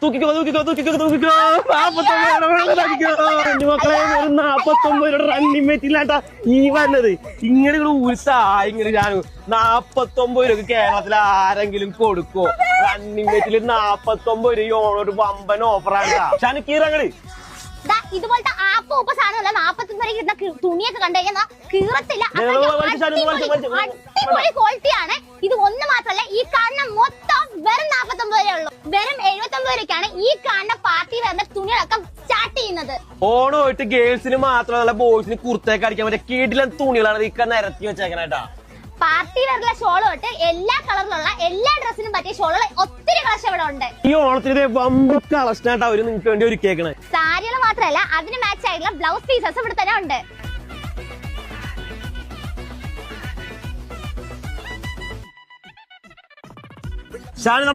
തൂക്കിക്കോ തൂക്കിക്കോ തൂക്കിക്കോ തൂക്കിക്കോ 49 മക്കളെ 49 റണ്ണിങ് മെറ്റിലാട്ടാ ഈ വന്നത്. ഇങ്ങനെ ഉത്സാഹം ഞാൻ 49 രൂപ കേരളത്തിൽ ആരെങ്കിലും കൊടുക്കോ? റണ്ണിങ് മെറ്റിൽ 49 ഓണൊരു വമ്പൻ ഓഫറാണ്. ഷാനിക്കീറങ്ങള് ഇതുപോലത്തെ ആപ്പ് ഉപ്പ സാധനമല്ല. 49 കിട്ടുന്ന തുണിയൊക്കെ കണ്ടു കഴിഞ്ഞാൽ കീറത്തില്ല. അടിപൊളി ക്വാളിറ്റിയാണ്. ഇത് ഒന്ന് മാത്രമല്ല, ഈ കാണുന്ന മൊത്തം വെറും 49 രൂപയേ ഉള്ളൂ. വെറും 79 രൂപയ്ക്കാണ് ഈ കാണുന്ന പാർട്ടി വരുന്ന തുണികളൊക്കെ സ്റ്റാർട്ട് ചെയ്യുന്നത്. ഓണമായിട്ട് ഗേൾസിന് മാത്രമല്ല ബോയ്സിന് കുർത്തേക്ക് അടിക്കാൻ പറ്റിയ കിടിലൻ തുണികളാണ് ഇക്ക നിരത്തി വെച്ചേക്കണേട്ടാ. പാർട്ടി വെറുള്ള ഷോള് തൊട്ട് എല്ലാ കളറിലുള്ള എല്ലാ ഡ്രസ്സിനും പറ്റിയ ഷോളുകൾ ഒത്തിരി കളക്ഷൻ ഇവിടെ ഉണ്ട്. ഈ ഓണത്തിന് വമ്പ കളക്ഷനായിട്ട് അവര് നിങ്ങൾക്ക് വേണ്ടി ഒരുക്കിയേക്കണേ. സാരികൾ മാത്രമല്ല, അതിന് മാച്ച് ആയിട്ടുള്ള ബ്ലൗസ് പീസസ് ഇവിടെ തന്നെ ഉണ്ട്. ഷാനി